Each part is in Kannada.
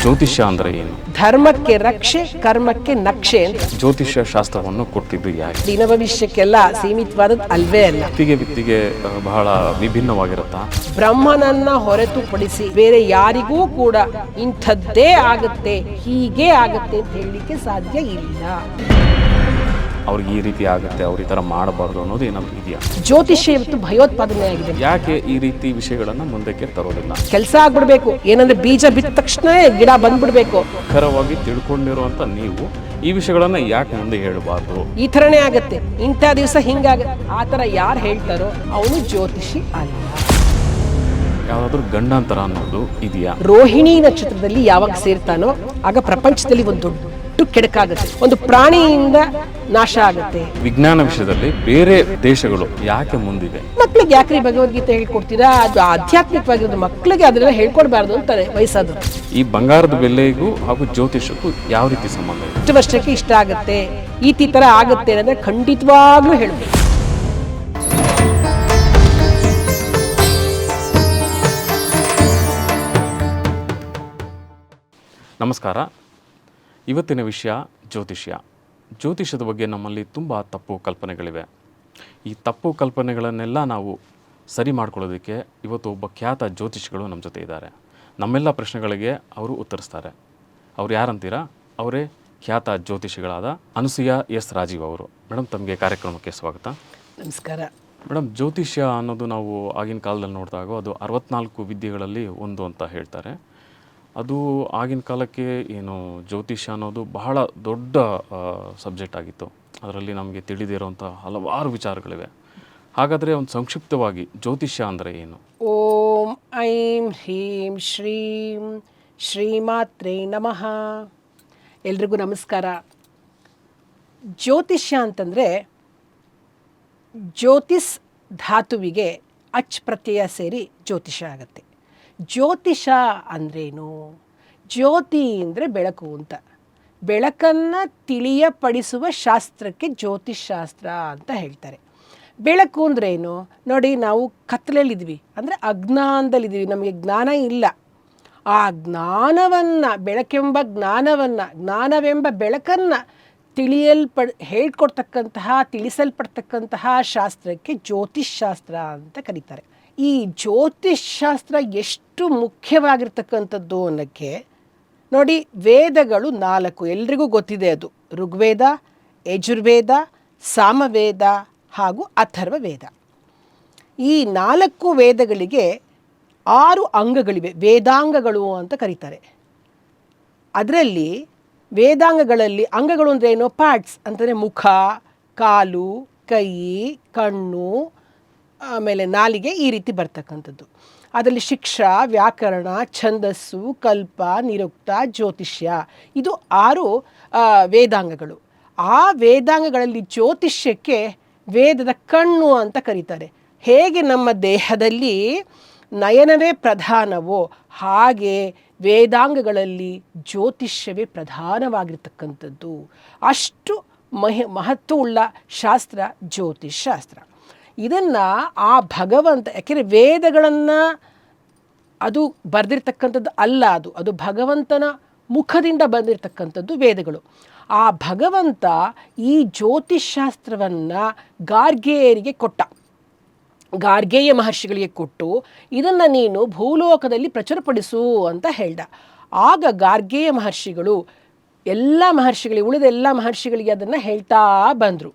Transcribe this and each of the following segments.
ಜ್ಯೋತಿಷ್ಯ ಅಂದ್ರೆ ಏನು? ಧರ್ಮಕ್ಕೆ ರಕ್ಷೆ, ಕರ್ಮಕ್ಕೆ ನಕ್ಷೆ ಅಂತ. ಜ್ಯೋತಿಷ್ಯ ಶಾಸ್ತ್ರವನ್ನು ಕೊಟ್ಟಿದ್ದು ಯಾಕೆ? ದಿನ ಭವಿಷ್ಯಕ್ಕೆಲ್ಲ ಸೀಮಿತವಾದದ್ದು ಅಲ್ವೇ ಅಲ್ಲ. ವಿತ್ತಿಗೆ ಬಹಳ ವಿಭಿನ್ನವಾಗಿರುತ್ತಾ? ಬ್ರಹ್ಮನನ್ನ ಹೊರತುಪಡಿಸಿ ಬೇರೆ ಯಾರಿಗೂ ಕೂಡ ಇಂಥದ್ದೇ ಆಗತ್ತೆ, ಹೀಗೆ ಆಗತ್ತೆ ಅಂತ ಹೇಳಲಿಕ್ಕೆ ಸಾಧ್ಯ ಇಲ್ಲ. ಅವ್ರಿಗೆ ಈ ರೀತಿ ಆಗುತ್ತೆ, ಅವ್ರು ಈ ಥರ ಮಾಡಬಾರ್ದು ಅನ್ನೋದು ಏನಾದರೂ ಇದೆಯಾ? ಜ್ಯೋತಿಷ್ಯ ಇವತ್ತು ಭಯೋತ್ಪಾದನೆ ಆಗಿದೆ. ಯಾಕೆ ಈ ರೀತಿ ವಿಷಯಗಳನ್ನು ಮುಂದಕ್ಕೆ ತರೋದಿಲ್ಲ? ಕೆಲಸ ಆಗ್ಬಿಡ್ಬೇಕು. ಏನಂದ್ರೆ ಬೀಜ ಬಿತ್ತ ತಕ್ಷಣ ಗಿಡ ಬಂದ್ಬಿಡ್ಬೇಕು. ನಿಖರವಾಗಿ ತಿಳ್ಕೊಂಡಿರುವಂತ ನೀವು ಈ ವಿಷಯಗಳನ್ನ ಯಾಕೆ ಮುಂದೆ ಹೇಳಬಾರ್ದು? ಈ ಥರನೇ ಆಗತ್ತೆ, ಇಂಥ ದಿವಸ ಹಿಂಗಾಗತ್ತೆ, ಆ ಥರ ಯಾರು ಹೇಳ್ತಾರೋ ಅವನು ಜ್ಯೋತಿಷಿ ಅಲ್ಲ. ಯಾವ್ದಾದ್ರು ಗಂಡಾಂತರ ಅನ್ನೋದು ಇದೆಯಾ? ರೋಹಿಣಿ ನಕ್ಷತ್ರದಲ್ಲಿ ಯಾವಾಗ ಸೇರ್ತಾನೋ ಆಗ ಪ್ರಪಂಚದಲ್ಲಿ ಒಂದು ದೊಡ್ಡ ಕೆಡಕಾಗುತ್ತೆ, ಒಂದು ಪ್ರಾಣಿಯಿಂದ ನಾಶ ಆಗುತ್ತೆ. ವಿಜ್ಞಾನ ವಿಷಯದಲ್ಲಿ ಬೇರೆ ದೇಶಗಳು ಯಾಕೆ ಮುಂದಿದೆ? ಮಕ್ಳಿಗೆ ಯಾಕ್ರಿ ಭಗವದ್ಗೀತೆ ಹೇಳ್ಕೊಡ್ತೀರಾ? ಅದು ಆಧ್ಯಾತ್ಮಿಕವಾಗಿರೋದು, ಮಕ್ಕಳಿಗೆ ಅದನ್ನೆಲ್ಲ ಹೇಳ್ಕೊಡ್ಬಾರ್ದು ಅಂತಾರೆ ವಯಸ್ಸಾದ್ರು. ಈ ಬಂಗಾರದ ಬೆಲೆಗೂ ಹಾಗೂ ಜ್ಯೋತಿಷಕ್ಕೂ ಯಾವ ರೀತಿ ಸಂಬಂಧ ಇದೆ? ಇಷ್ಟು ವರ್ಷಕ್ಕೆ ಇಷ್ಟ ಆಗುತ್ತೆ, ಈ ತರ ಆಗುತ್ತೆ ಅಂದ್ರೆ ಖಂಡಿತವಾಗ್ಲೂ ಹೇಳ್ಬೇಕು. ನಮಸ್ಕಾರ. ಇವತ್ತಿನ ವಿಷಯ ಜ್ಯೋತಿಷ್ಯದ ಬಗ್ಗೆ ನಮ್ಮಲ್ಲಿ ತುಂಬ ತಪ್ಪು ಕಲ್ಪನೆಗಳಿವೆ. ಈ ತಪ್ಪು ಕಲ್ಪನೆಗಳನ್ನೆಲ್ಲ ನಾವು ಸರಿ ಮಾಡ್ಕೊಳ್ಳೋದಕ್ಕೆ ಇವತ್ತು ಒಬ್ಬ ಖ್ಯಾತ ಜ್ಯೋತಿಷಿಗಳು ನಮ್ಮ ಜೊತೆ ಇದ್ದಾರೆ. ನಮ್ಮೆಲ್ಲ ಪ್ರಶ್ನೆಗಳಿಗೆ ಅವರು ಉತ್ತರಿಸ್ತಾರೆ. ಅವ್ರು ಯಾರಂತೀರಾ? ಅವರೇ ಖ್ಯಾತ ಜ್ಯೋತಿಷಿಗಳಾದ ಅನಸೂಯ ಎಸ್ ರಾಜೀವ್ ಅವರು. ಮೇಡಮ್, ತಮಗೆ ಕಾರ್ಯಕ್ರಮಕ್ಕೆ ಸ್ವಾಗತ. ನಮಸ್ಕಾರ. ಮೇಡಮ್, ಜ್ಯೋತಿಷ್ಯ ಅನ್ನೋದು ನಾವು ಆಗಿನ ಕಾಲದಲ್ಲಿ ನೋಡಿದಾಗ ಅದು 64 ವಿದ್ಯೆಗಳಲ್ಲಿ ಒಂದು ಅಂತ ಹೇಳ್ತಾರೆ. ಅದು ಆಗಿನ ಕಾಲಕ್ಕೆ ಏನು ಜ್ಯೋತಿಷ್ಯ ಅನ್ನೋದು ಬಹಳ ದೊಡ್ಡ ಸಬ್ಜೆಕ್ಟ್ ಆಗಿತ್ತು. ಅದರಲ್ಲಿ ನಮಗೆ ತಿಳಿದಿರುವಂಥ ಹಲವಾರು ವಿಚಾರಗಳಿವೆ. ಹಾಗಾದರೆ ಒಂದು ಸಂಕ್ಷಿಪ್ತವಾಗಿ ಜ್ಯೋತಿಷ್ಯ ಅಂದರೆ ಏನು? ಓಂ ಐಂ ಹ್ರೀಂ ಶ್ರೀಂ ಶ್ರೀಮಾತ್ರೇ ನಮಃ. ಎಲ್ರಿಗೂ ನಮಸ್ಕಾರ. ಜ್ಯೋತಿಷ್ಯ ಅಂತಂದರೆ ಜ್ಯೋತಿಸ್ ಧಾತುವಿಗೆ ಅಚ್ ಪ್ರತ್ಯಯ ಸೇರಿ ಜ್ಯೋತಿಷ್ಯ ಆಗುತ್ತೆ. ಜ್ಯೋತಿಷ ಅಂದ್ರೇನು? ಜ್ಯೋತಿ ಅಂದರೆ ಬೆಳಕು ಅಂತ. ಬೆಳಕನ್ನು ತಿಳಿಯಪಡಿಸುವ ಶಾಸ್ತ್ರಕ್ಕೆ ಜ್ಯೋತಿಷ್ ಶಾಸ್ತ್ರ ಅಂತ ಹೇಳ್ತಾರೆ. ಬೆಳಕು ಅಂದ್ರೇನು? ನೋಡಿ, ನಾವು ಕತ್ತಲಲ್ಲಿದ್ವಿ ಅಂದರೆ ಅಜ್ಞಾನದಲ್ಲಿದ್ದೀವಿ, ನಮಗೆ ಜ್ಞಾನ ಇಲ್ಲ. ಆ ಜ್ಞಾನವನ್ನು, ಬೆಳಕೆಂಬ ಜ್ಞಾನವನ್ನು, ಜ್ಞಾನವೆಂಬ ಬೆಳಕನ್ನು ತಿಳಿಸಲ್ಪಡ್ತಕ್ಕಂತಹ ಶಾಸ್ತ್ರಕ್ಕೆ ಜ್ಯೋತಿಷ್ ಶಾಸ್ತ್ರ ಅಂತ ಕರೀತಾರೆ. ಈ ಜ್ಯೋತಿಷ್ ಶಾಸ್ತ್ರ ಎಷ್ಟು ಮುಖ್ಯವಾಗಿರ್ತಕ್ಕಂಥದ್ದು ಅನ್ನೋಕ್ಕೆ ನೋಡಿ, ವೇದಗಳು 4 ಎಲ್ರಿಗೂ ಗೊತ್ತಿದೆ. ಅದು ಋಗ್ವೇದ, ಯಜುರ್ವೇದ, ಸಾಮವೇದ ಹಾಗೂ ಅಥರ್ವ ವೇದ. ಈ 4 ವೇದಗಳಿಗೆ 6 ಅಂಗಗಳಿವೆ, ವೇದಾಂಗಗಳು ಅಂತ ಕರೀತಾರೆ. ಅದರಲ್ಲಿ ವೇದಾಂಗಗಳಲ್ಲಿ ಅಂಗಗಳು ಅಂದರೆ ಏನು? ಪಾರ್ಟ್ಸ್ ಅಂತಂದರೆ ಮುಖ, ಕಾಲು, ಕೈ, ಕಣ್ಣು, ಆಮೇಲೆ ನಾಲಿಗೆ, ಈ ರೀತಿ ಬರ್ತಕ್ಕಂಥದ್ದು. ಅದರಲ್ಲಿ ಶಿಕ್ಷಾ, ವ್ಯಾಕರಣ, ಛಂದಸ್ಸು, ಕಲ್ಪ, ನಿರುಕ್ತ, ಜ್ಯೋತಿಷ್ಯ, ಇದು 6 ವೇದಾಂಗಗಳು. ಆ ವೇದಾಂಗಗಳಲ್ಲಿ ಜ್ಯೋತಿಷ್ಯಕ್ಕೆ ವೇದದ ಕಣ್ಣು ಅಂತ ಕರೀತಾರೆ. ಹೇಗೆ ನಮ್ಮ ದೇಹದಲ್ಲಿ ನಯನವೇ ಪ್ರಧಾನವೋ ಹಾಗೆ ವೇದಾಂಗಗಳಲ್ಲಿ ಜ್ಯೋತಿಷ್ಯವೇ ಪ್ರಧಾನವಾಗಿರ್ತಕ್ಕಂಥದ್ದು. ಅಷ್ಟು ಮಹತ್ವವುಳ್ಳ ಶಾಸ್ತ್ರ ಜ್ಯೋತಿಷ್ ಶಾಸ್ತ್ರ. ಇದನ್ನು ಆ ಭಗವಂತ, ಯಾಕೆಂದರೆ ವೇದಗಳನ್ನು ಅದು ಬರೆದಿರ್ತಕ್ಕಂಥದ್ದು ಅಲ್ಲ, ಅದು ಭಗವಂತನ ಮುಖದಿಂದ ಬಂದಿರತಕ್ಕಂಥದ್ದು ವೇದಗಳು. ಆ ಭಗವಂತ ಈ ಜ್ಯೋತಿಷ್ ಶಾಸ್ತ್ರವನ್ನು ಗಾರ್ಗೇಯರಿಗೆ ಕೊಟ್ಟ, ಗಾರ್ಗೇಯ ಮಹರ್ಷಿಗಳಿಗೆ ಕೊಟ್ಟು ಇದನ್ನು ನೀನು ಭೂಲೋಕದಲ್ಲಿ ಪ್ರಚುರಪಡಿಸು ಅಂತ ಹೇಳ್ದ. ಆಗ ಗಾರ್ಗೇಯ ಮಹರ್ಷಿಗಳು ಉಳಿದ ಎಲ್ಲ ಮಹರ್ಷಿಗಳಿಗೆ ಅದನ್ನು ಹೇಳ್ತಾ ಬಂದರು.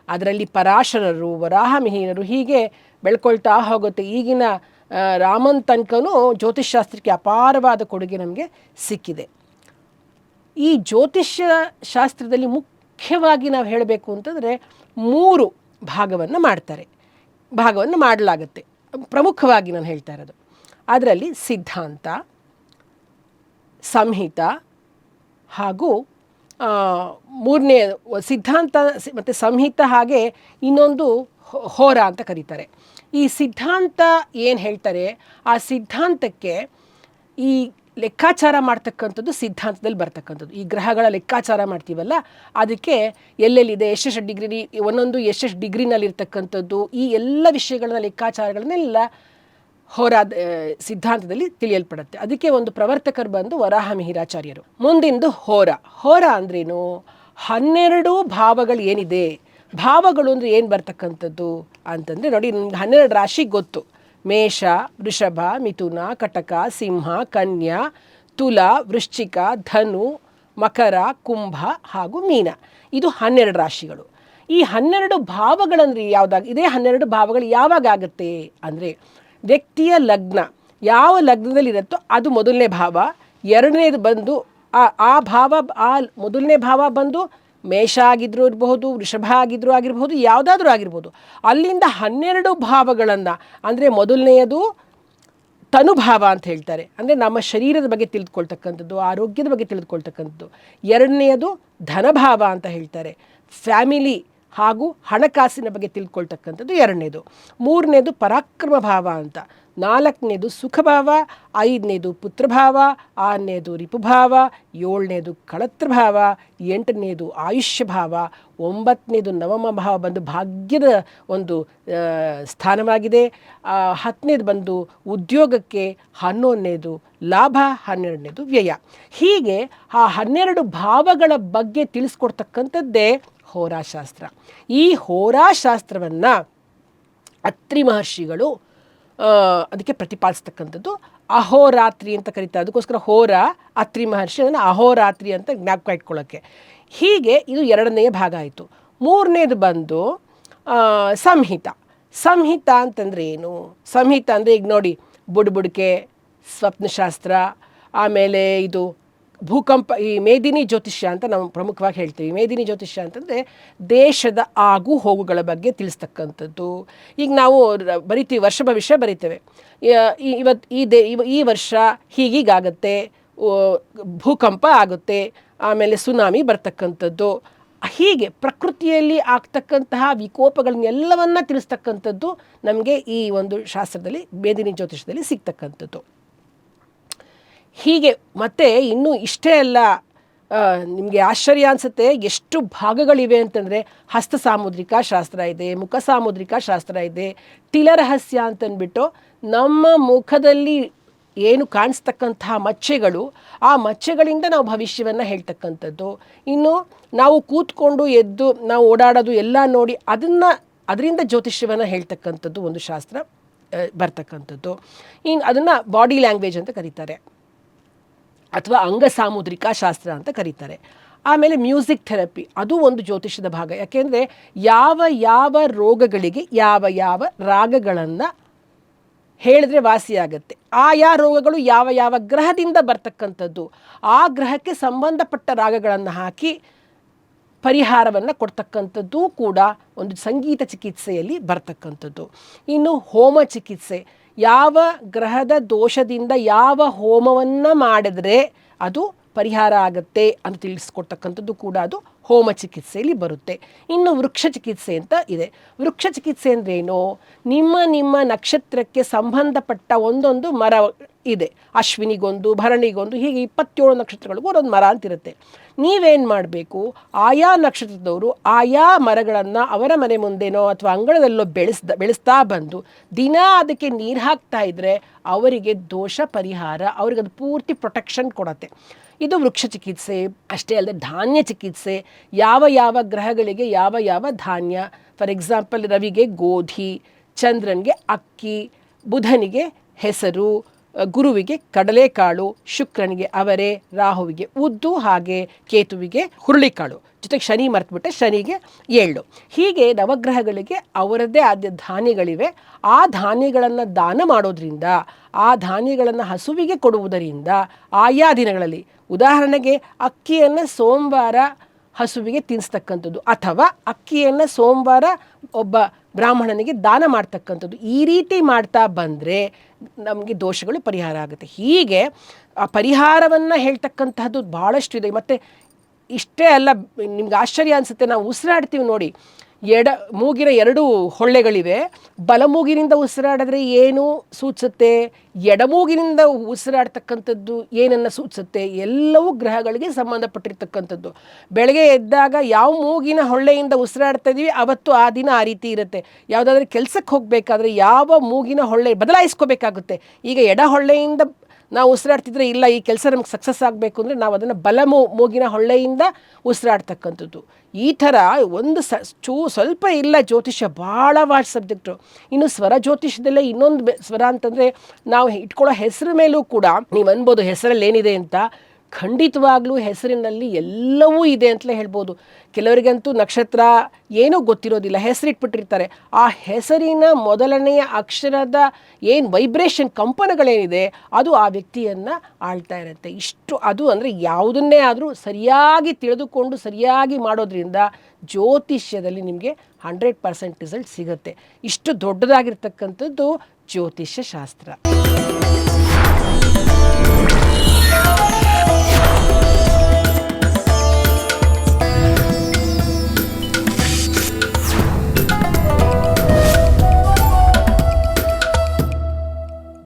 ಅದರಲ್ಲಿ ಪರಾಶರರು, ವರಾಹಮಿಹಿರರು ಹೀಗೆ ಬೆಳ್ಕೊಳ್ತಾ ಹೋಗುತ್ತೆ. ಈಗಿನ ರಾಮನ್ ತನಕನೂ ಜ್ಯೋತಿಷ್ಶಾಸ್ತ್ರಕ್ಕೆ ಅಪಾರವಾದ ಕೊಡುಗೆ ನಮಗೆ ಸಿಕ್ಕಿದೆ. ಈ ಜ್ಯೋತಿಷ್ಯ ಶಾಸ್ತ್ರದಲ್ಲಿ ಮುಖ್ಯವಾಗಿ ನಾವು ಹೇಳಬೇಕು ಅಂತಂದರೆ 3 ಭಾಗವನ್ನು ಮಾಡಲಾಗುತ್ತೆ. ಪ್ರಮುಖವಾಗಿ ನಾನು ಹೇಳ್ತಾ ಇರೋದು ಅದರಲ್ಲಿ ಸಿದ್ಧಾಂತ, ಸಂಹಿತ ಹಾಗೂ 3ನೇ ಸಿದ್ಧಾಂತ ಮತ್ತು ಸಂಹಿತ, ಹಾಗೆ ಇನ್ನೊಂದು ಹೋರ ಅಂತ ಕರೀತಾರೆ. ಈ ಸಿದ್ಧಾಂತ ಏನು ಹೇಳ್ತಾರೆ, ಆ ಸಿದ್ಧಾಂತಕ್ಕೆ ಈ ಲೆಕ್ಕಾಚಾರ ಮಾಡ್ತಕ್ಕಂಥದ್ದು ಸಿದ್ಧಾಂತದಲ್ಲಿ ಬರ್ತಕ್ಕಂಥದ್ದು. ಈ ಗ್ರಹಗಳ ಲೆಕ್ಕಾಚಾರ ಮಾಡ್ತೀವಲ್ಲ, ಅದಕ್ಕೆ ಎಲ್ಲೆಲ್ಲಿದೆ, ಎಷ್ಟೆಷ್ಟು ಡಿಗ್ರಿ, ಒಂದೊಂದು ಎಷ್ಟೆಷ್ಟು ಡಿಗ್ರಿನಲ್ಲಿರ್ತಕ್ಕಂಥದ್ದು, ಈ ಎಲ್ಲ ವಿಷಯಗಳನ್ನ ಲೆಕ್ಕಾಚಾರಗಳನ್ನೆಲ್ಲ ಹೋರಾ ಸಿದ್ಧಾಂತದಲ್ಲಿ ತಿಳಿಯಲ್ಪಡುತ್ತೆ. ಅದಕ್ಕೆ ಒಂದು ಪ್ರವರ್ತಕರು ಬಂದು ವರಾಹ ಮಿಹಿರಾಚಾರ್ಯರು. ಮುಂದಿಂದು ಹೋರ. ಹೋರ ಅಂದ್ರೇನು? 12 ಭಾವಗಳು ಏನಿದೆ, ಭಾವಗಳು ಅಂದರೆ ಏನು ಬರ್ತಕ್ಕಂಥದ್ದು ಅಂತಂದರೆ ನೋಡಿ, ನಿಮ್ಗೆ 12 ರಾಶಿ ಗೊತ್ತು. ಮೇಷ, ವೃಷಭ, ಮಿಥುನ, ಕಟಕ, ಸಿಂಹ, ಕನ್ಯಾ, ತುಲ, ವೃಶ್ಚಿಕ, ಧನು, ಮಕರ, ಕುಂಭ ಹಾಗೂ ಮೀನ. ಇದು 12 ರಾಶಿಗಳು. ಈ 12 ಭಾವಗಳಂದ್ರೆ ಯಾವುದಾಗ, ಇದೇ 12 ಭಾವಗಳು ಯಾವಾಗ ಆಗುತ್ತೆ ಅಂದರೆ, ವ್ಯಕ್ತಿಯ ಲಗ್ನ ಯಾವ ಲಗ್ನದಲ್ಲಿರುತ್ತೋ ಅದು ಮೊದಲನೇ ಭಾವ, ಎರಡನೇದು ಬಂದು ಆ ಭಾವ, ಆ ಮೊದಲನೇ ಭಾವ ಬಂದು ಮೇಷ ಆಗಿದ್ರೂ ಇರಬಹುದು, ವೃಷಭ ಆಗಿರ್ಬೋದು, ಯಾವುದಾದ್ರೂ ಆಗಿರ್ಬೋದು. ಅಲ್ಲಿಂದ 12 ಭಾವಗಳನ್ನು ಅಂದರೆ ಮೊದಲನೆಯದು ತನುಭಾವ ಅಂತ ಹೇಳ್ತಾರೆ, ಅಂದರೆ ನಮ್ಮ ಶರೀರದ ಬಗ್ಗೆ ತಿಳಿದುಕೊಳ್ತಕ್ಕಂಥದ್ದು, ಆರೋಗ್ಯದ ಬಗ್ಗೆ ತಿಳಿದುಕೊಳ್ತಕ್ಕಂಥದ್ದು. ಎರಡನೆಯದು ಧನಭಾವ ಅಂತ ಹೇಳ್ತಾರೆ, ಫ್ಯಾಮಿಲಿ ಹಾಗೂ ಹಣಕಾಸಿನ ಬಗ್ಗೆ ತಿಳ್ಕೊಳ್ತಕ್ಕಂಥದ್ದು ಎರಡನೇದು. ಮೂರನೇದು ಪರಾಕ್ರಮ ಭಾವ ಅಂತ, ನಾಲ್ಕನೇದು ಸುಖಭಾವ, ಐದನೇದು ಪುತ್ರಭಾವ, ಆರನೇದು ರಿಪುಭಾವ, ಏಳನೇದು ಕಳತ್ರಭಾವ, ಎಂಟನೇದು ಆಯುಷ್ಯ ಭಾವ, ಒಂಬತ್ತನೇದು ನವಮ ಭಾವ ಬಂದು ಭಾಗ್ಯದ ಒಂದು ಸ್ಥಾನವಾಗಿದೆ, 10ನೇದು ಬಂದು ಉದ್ಯೋಗಕ್ಕೆ, 11ನೇದು ಲಾಭ, 12ನೇದು ವ್ಯಯ. ಹೀಗೆ ಆ 12 ಭಾವಗಳ ಬಗ್ಗೆ ತಿಳಿಸ್ಕೊಡ್ತಕ್ಕಂಥದ್ದೇ ಹೋರಾಶಾಸ್ತ್ರ. ಈ ಹೋರಾಶಾಸ್ತ್ರವನ್ನು ಅತ್ರಿ ಮಹರ್ಷಿಗಳು ಅದಕ್ಕೆ ಪ್ರತಿಪಾದಿಸ್ತಕ್ಕಂಥದ್ದು. ಅಹೋರಾತ್ರಿ ಅಂತ ಕರೀತಾರೆ, ಅದಕ್ಕೋಸ್ಕರ ಹೋರ ಅತ್ರಿ ಮಹರ್ಷಿ, ಅದನ್ನು ಅಹೋರಾತ್ರಿ ಅಂತ ಜ್ಞಾಪಕ ಇಟ್ಕೊಳ್ಳೋಕ್ಕೆ. ಹೀಗೆ ಇದು ಎರಡನೆಯ ಭಾಗ ಆಯಿತು. ಮೂರನೇದು ಬಂದು ಸಂಹಿತ. ಸಂಹಿತ ಅಂತಂದರೆ ಏನು? ಸಂಹಿತ ಅಂದರೆ ಈಗ ನೋಡಿ, ಬುಡಬುಡಿಕೆ, ಸ್ವಪ್ನಶಾಸ್ತ್ರ, ಆಮೇಲೆ ಇದು ಭೂಕಂಪ, ಈ ಮೇದಿನಿ ಜ್ಯೋತಿಷ್ಯ ಅಂತ ನಾವು ಪ್ರಮುಖವಾಗಿ ಹೇಳ್ತೀವಿ. ಮೇದಿನಿ ಜ್ಯೋತಿಷ್ಯ ಅಂತಂದರೆ ದೇಶದ ಆಗು ಹೋಗುಗಳ ಬಗ್ಗೆ ತಿಳಿಸ್ತಕ್ಕಂಥದ್ದು. ಈಗ ನಾವು ಬರಿತೀವಿ, ವರ್ಷ ಭವಿಷ್ಯ ಬರಿತೇವೆ. ಈ ವರ್ಷ ಹೀಗೀಗಾಗುತ್ತೆ, ಭೂಕಂಪ ಆಗುತ್ತೆ, ಆಮೇಲೆ ಸುನಾಮಿ ಬರ್ತಕ್ಕಂಥದ್ದು. ಹೀಗೆ ಪ್ರಕೃತಿಯಲ್ಲಿ ಆಗ್ತಕ್ಕಂತಹ ವಿಕೋಪಗಳನ್ನೆಲ್ಲವನ್ನ ತಿಳಿಸ್ತಕ್ಕಂಥದ್ದು ನಮಗೆ ಈ ಒಂದು ಶಾಸ್ತ್ರದಲ್ಲಿ, ಮೇದಿನಿ ಜ್ಯೋತಿಷದಲ್ಲಿ ಸಿಗ್ತಕ್ಕಂಥದ್ದು. ಹೀಗೆ ಮತ್ತೆ ಇನ್ನೂ ಇಷ್ಟೇ ಅಲ್ಲ, ನಿಮಗೆ ಆಶ್ಚರ್ಯ ಅನಿಸುತ್ತೆ ಎಷ್ಟು ಭಾಗಗಳಿವೆ ಅಂತಂದರೆ, ಹಸ್ತ ಸಾಮುದ್ರಿಕ ಶಾಸ್ತ್ರ ಇದೆ, ಮುಖ ಸಾಮುದ್ರಿಕ ಶಾಸ್ತ್ರ ಇದೆ, ತಿಲರಹಸ್ಯ ಅಂತಂದ್ಬಿಟ್ಟು ನಮ್ಮ ಮುಖದಲ್ಲಿ ಏನು ಕಾಣಿಸ್ತಕ್ಕಂತಹ ಮಚ್ಚೆಗಳು, ಆ ಮಚ್ಚೆಗಳಿಂದ ನಾವು ಭವಿಷ್ಯವನ್ನು ಹೇಳ್ತಕ್ಕಂಥದ್ದು. ಇನ್ನು ನಾವು ಕೂತ್ಕೊಂಡು ಎದ್ದು ನಾವು ಓಡಾಡೋದು ಎಲ್ಲ ನೋಡಿ ಅದರಿಂದ ಜ್ಯೋತಿಷ್ಯವನ್ನು ಹೇಳ್ತಕ್ಕಂಥದ್ದು ಒಂದು ಶಾಸ್ತ್ರ ಬರ್ತಕ್ಕಂಥದ್ದು. ಇನ್ನು ಅದನ್ನು ಬಾಡಿ ಲ್ಯಾಂಗ್ವೇಜ್ ಅಂತ ಕರೀತಾರೆ, ಅಥವಾ ಅಂಗ ಸಾಮುದ್ರಿಕ ಶಾಸ್ತ್ರ ಅಂತ ಕರೀತಾರೆ. ಆಮೇಲೆ ಮ್ಯೂಸಿಕ್ ಥೆರಪಿ, ಅದು ಒಂದು ಜ್ಯೋತಿಷದ ಭಾಗ. ಯಾಕೆಂದರೆ ಯಾವ ಯಾವ ರೋಗಗಳಿಗೆ ಯಾವ ಯಾವ ರಾಗಗಳನ್ನು ಹೇಳಿದ್ರೆ ವಾಸಿಯಾಗತ್ತೆ, ಆಯಾ ರೋಗಗಳು ಯಾವ ಯಾವ ಗ್ರಹದಿಂದ ಬರ್ತಕ್ಕಂಥದ್ದು, ಆ ಗ್ರಹಕ್ಕೆ ಸಂಬಂಧಪಟ್ಟ ರಾಗಗಳನ್ನು ಹಾಕಿ ಪರಿಹಾರವನ್ನು ಕೊಡ್ತಕ್ಕಂಥದ್ದು ಕೂಡ ಒಂದು ಸಂಗೀತ ಚಿಕಿತ್ಸೆಯಲ್ಲಿ ಬರ್ತಕ್ಕಂಥದ್ದು. ಇನ್ನು ಹೋಮ ಚಿಕಿತ್ಸೆ, ಯಾವ ಗ್ರಹದ ದೋಷದಿಂದ ಯಾವ ಹೋಮವನ್ನು ಮಾಡಿದ್ರೆ ಅದು ಪರಿಹಾರ ಆಗುತ್ತೆ ಅಂತ ತಿಳಿಸ್ಕೊಡ್ತಕ್ಕಂಥದ್ದು ಕೂಡ ಅದು ಹೋಮ ಚಿಕಿತ್ಸೆಯಲ್ಲಿ ಬರುತ್ತೆ. ಇನ್ನು ವೃಕ್ಷ ಚಿಕಿತ್ಸೆ ಅಂತ ಇದೆ. ವೃಕ್ಷ ಚಿಕಿತ್ಸೆ ಅಂದ್ರೇನು? ನಿಮ್ಮ ನಕ್ಷತ್ರಕ್ಕೆ ಸಂಬಂಧಪಟ್ಟ ಒಂದೊಂದು ಮರ ಇದೆ, ಅಶ್ವಿನಿಗೊಂದು, ಭರಣಿಗೊಂದು, ಹೀಗೆ 27 ನಕ್ಷತ್ರಗಳಿಗೂ ಒಂದೊಂದು ಮರ ಅಂತಿರುತ್ತೆ. ನೀವೇನು ಮಾಡಬೇಕು, ಆಯಾ ನಕ್ಷತ್ರದವರು ಆಯಾ ಮರಗಳನ್ನು ಅವರ ಮನೆ ಮುಂದೆನೋ ಅಥವಾ ಅಂಗಳದಲ್ಲೋ ಬೆಳೆಸ್ತಾ ಬಂದು ದಿನ ಅದಕ್ಕೆ ನೀರು ಹಾಕ್ತಾ ಇದ್ದರೆ ಅವರಿಗೆ ದೋಷ ಪರಿಹಾರ, ಅವ್ರಿಗೆ ಅದು ಪೂರ್ತಿ ಪ್ರೊಟೆಕ್ಷನ್ ಕೊಡುತ್ತೆ. ಇದು ವೃಕ್ಷ ಚಿಕಿತ್ಸೆ. ಅಷ್ಟೇ ಅಲ್ಲದೆ ಧಾನ್ಯ ಚಿಕಿತ್ಸೆ, ಯಾವ ಯಾವ ಗ್ರಹಗಳಿಗೆ ಯಾವ ಯಾವ ಧಾನ್ಯ, ಫಾರ್ ಎಕ್ಸಾಂಪಲ್ ರವಿಗೆ ಗೋಧಿ, ಚಂದ್ರನಿಗೆ ಅಕ್ಕಿ, ಬುಧನಿಗೆ ಹೆಸರು, ಗುರುವಿಗೆ ಕಡಲೆಕಾಳು, ಶುಕ್ರನಿಗೆ ಅವರೆ, ರಾಹುವಿಗೆ ಉದ್ದು, ಹಾಗೆ ಕೇತುವಿಗೆ ಹುರುಳಿಕಾಳು, ಜೊತೆಗೆ ಶನಿ ಮರೆತುಬಿಟ್ಟೆ, ಶನಿಗೆ ಎಳ್ಳು. ಹೀಗೆ ನವಗ್ರಹಗಳಿಗೆ ಅವರದ್ದೇ ಆದ ಧಾನ್ಯಗಳಿವೆ. ಆ ಧಾನ್ಯಗಳನ್ನು ದಾನ ಮಾಡೋದ್ರಿಂದ, ಆ ಧಾನ್ಯಗಳನ್ನು ಹಸುವಿಗೆ ಕೊಡುವುದರಿಂದ ಆಯಾ ದಿನಗಳಲ್ಲಿ, ಉದಾಹರಣೆಗೆ ಅಕ್ಕಿಯನ್ನು ಸೋಮವಾರ ಹಸುವಿಗೆ ತಿನ್ನಿಸ್ತಕ್ಕಂಥದ್ದು, ಅಥವಾ ಅಕ್ಕಿಯನ್ನು ಸೋಮವಾರ ಒಬ್ಬ ಬ್ರಾಹ್ಮಣನಿಗೆ ದಾನ ಮಾಡ್ತಕ್ಕಂಥದ್ದು, ಈ ರೀತಿ ಮಾಡ್ತಾ ಬಂದರೆ ನಮಗೆ ದೋಷಗಳು ಪರಿಹಾರ ಆಗುತ್ತೆ. ಹೀಗೆ ಆ ಪರಿಹಾರವನ್ನು ಹೇಳ್ತಕ್ಕಂತಹದ್ದು ಭಾಳಷ್ಟು ಇದೆ. ಮತ್ತು ಇಷ್ಟೇ ಅಲ್ಲ, ನಿಮ್ಗೆ ಆಶ್ಚರ್ಯ ಅನಿಸುತ್ತೆ, ನಾವು ಉಸಿರಾಡ್ತೀವಿ ನೋಡಿ, ಮೂಗಿನ 2 ಹೊಳ್ಳೆಗಳಿವೆ. ಬಲಮೂಗಿನಿಂದ ಉಸಿರಾಡಿದ್ರೆ ಏನು ಸೂಚಿಸುತ್ತೆ, ಎಡಮೂಗಿನಿಂದ ಉಸಿರಾಡ್ತಕ್ಕಂಥದ್ದು ಏನನ್ನು ಸೂಚಿಸುತ್ತೆ, ಎಲ್ಲವೂ ಗ್ರಹಗಳಿಗೆ ಸಂಬಂಧಪಟ್ಟಿರ್ತಕ್ಕಂಥದ್ದು. ಬೆಳಗ್ಗೆ ಎದ್ದಾಗ ಯಾವ ಮೂಗಿನ ಹೊಳ್ಳೆಯಿಂದ ಉಸಿರಾಡ್ತಾ ಇದೀವಿ ಅವತ್ತು ಆ ದಿನ ಆ ರೀತಿ ಇರುತ್ತೆ. ಯಾವುದಾದ್ರೂ ಕೆಲಸಕ್ಕೆ ಹೋಗಬೇಕಾದ್ರೆ ಯಾವ ಮೂಗಿನ ಹೊಳ್ಳೆ ಬದಲಾಯಿಸ್ಕೋಬೇಕಾಗುತ್ತೆ. ಈಗ ಎಡ ಹೊಳ್ಳೆಯಿಂದ ನಾವು ಉಸಿರಾಡ್ತಿದ್ರೆ ಇಲ್ಲ ಈ ಕೆಲಸ ನಮ್ಗೆ ಸಕ್ಸಸ್ ಆಗಬೇಕು ಅಂದರೆ ನಾವು ಅದನ್ನು ಮೂಗಿನ ಹೊಳ್ಳೆಯಿಂದ ಉಸಿರಾಡ್ತಕ್ಕಂಥದ್ದು. ಈ ಥರ ಒಂದು ಸ್ವಲ್ಪ ಇಲ್ಲ ಜ್ಯೋತಿಷ್ಯ ಭಾಳ ವಾಸ್ಟ್ ಸಬ್ಜೆಕ್ಟು. ಇನ್ನು ಸ್ವರ ಜ್ಯೋತಿಷ್ಯದಲ್ಲೇ ಇನ್ನೊಂದು ಸ್ವರ ಅಂತಂದರೆ ನಾವು ಇಟ್ಕೊಳ್ಳೋ ಹೆಸರು ಮೇಲೂ ಕೂಡ ನೀವು ಅನ್ಬೋದು ಹೆಸರಲ್ಲಿ ಏನಿದೆ ಅಂತ. ಖಂಡಿತವಾಗ್ಲೂ ಹೆಸರಿನಲ್ಲಿ ಎಲ್ಲವೂ ಇದೆ ಅಂತಲೇ ಹೇಳ್ಬೋದು. ಕೆಲವರಿಗಂತೂ ನಕ್ಷತ್ರ ಏನೂ ಗೊತ್ತಿರೋದಿಲ್ಲ, ಹೆಸರಿಟ್ಬಿಟ್ಟಿರ್ತಾರೆ. ಆ ಹೆಸರಿನ ಮೊದಲನೆಯ ಅಕ್ಷರದ ಏನು ವೈಬ್ರೇಷನ್ ಕಂಪನಗಳೇನಿದೆ ಅದು ಆ ವ್ಯಕ್ತಿಯನ್ನು ಆಳ್ತಾ ಇರುತ್ತೆ. ಇಷ್ಟು ಅದು ಅಂದರೆ ಯಾವುದನ್ನೇ ಆದರೂ ಸರಿಯಾಗಿ ತಿಳಿದುಕೊಂಡು ಸರಿಯಾಗಿ ಮಾಡೋದ್ರಿಂದ ಜ್ಯೋತಿಷ್ಯದಲ್ಲಿ ನಿಮಗೆ 100% ರಿಸಲ್ಟ್ ಸಿಗುತ್ತೆ. ಇಷ್ಟು ದೊಡ್ಡದಾಗಿರ್ತಕ್ಕಂಥದ್ದು ಜ್ಯೋತಿಷ್ಯ ಶಾಸ್ತ್ರ.